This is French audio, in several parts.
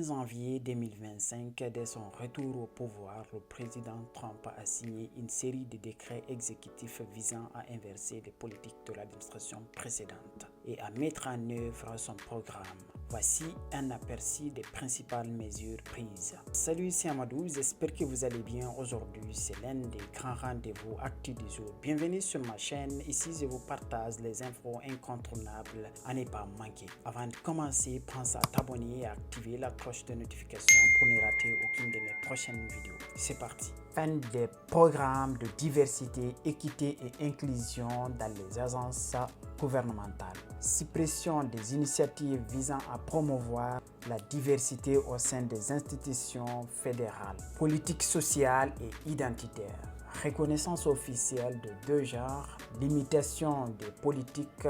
Janvier 2025, dès son retour au pouvoir, le président Trump a signé une série de décrets exécutifs visant à inverser les politiques de l'administration précédente et à mettre en œuvre son programme. Voici un aperçu des principales mesures prises. Salut, c'est Amadou, j'espère que vous allez bien. Aujourd'hui, c'est l'un des grands rendez-vous actus du jour. Bienvenue sur ma chaîne, ici je vous partage les infos incontournables à ne pas manquer. Avant de commencer, pense à t'abonner et à activer la cloche de notification pour ne rater aucune de mes prochaines vidéos. C'est parti. Fin des programmes de diversité, équité et inclusion dans les agences gouvernementales. Suppression des initiatives visant à promouvoir la diversité au sein des institutions fédérales. Politique sociale et identitaire. Reconnaissance officielle de deux genres. Limitation des politiques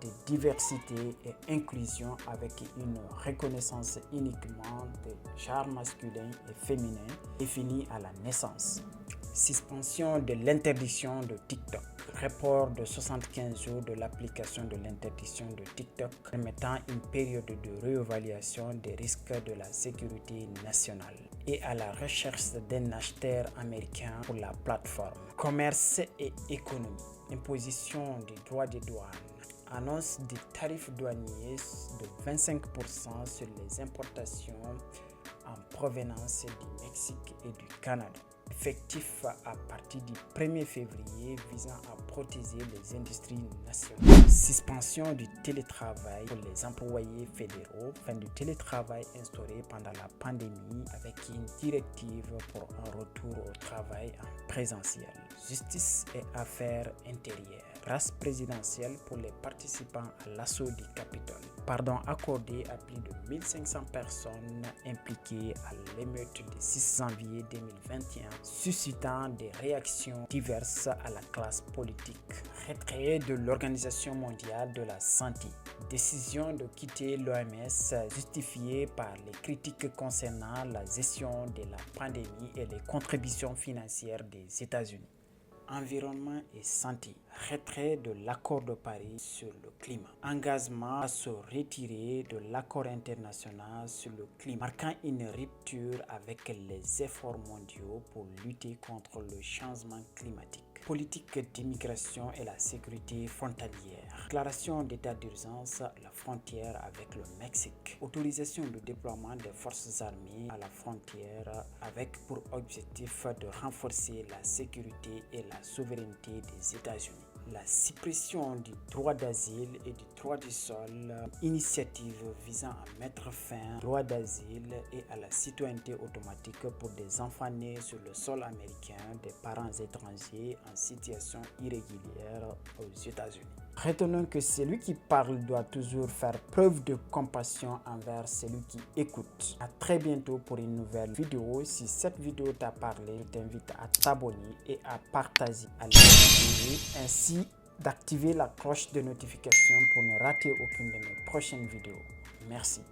de diversité et inclusion avec une reconnaissance uniquement des genres masculins et féminins définis à la naissance. Suspension de l'interdiction de TikTok. Report de 75 jours de l'application de l'interdiction de TikTok permettant une période de réévaluation des risques de la sécurité nationale et à la recherche d'un acheteur américain pour la plateforme. Commerce et économie. Imposition des droits de douane. Annonce des tarifs douaniers de 25% sur les importations en provenance du Mexique et du Canada. Effectif à partir du 1er février visant à protéger les industries nationales. Suspension du télétravail pour les employés fédéraux. Fin du télétravail instauré pendant la pandémie avec une directive pour un retour au travail en présentiel. Justice et affaires intérieures. Grâce présidentielle pour les participants à l'assaut du Capitole. Pardon accordé à plus de 1500 personnes impliquées à l'émeute du 6 janvier 2021, suscitant des réactions diverses à la classe politique. Retrait de l'Organisation mondiale de la santé. Décision de quitter l'OMS justifiée par les critiques concernant la gestion de la pandémie et les contributions financières des États-Unis. Environnement et santé. Retrait de l'accord de Paris sur le climat. Engagement à se retirer de l'accord international sur le climat, marquant une rupture avec les efforts mondiaux pour lutter contre le changement climatique. Politique d'immigration et la sécurité frontalière. Déclaration d'état d'urgence à la frontière avec le Mexique. Autorisation de déploiement des forces armées à la frontière avec pour objectif de renforcer la sécurité et la souveraineté des États-Unis. La suppression du droit d'asile et du droit du sol, initiative visant à mettre fin au droit d'asile et à la citoyenneté automatique pour des enfants nés sur le sol américain des parents étrangers en situation irrégulière aux États-Unis. Retenons que celui qui parle doit toujours faire preuve de compassion envers celui qui écoute. À très bientôt pour une nouvelle vidéo. Si cette vidéo t'a parlé, je t'invite à t'abonner et à partager, à liker ainsi d'activer la cloche de notification pour ne rater aucune de mes prochaines vidéos. Merci.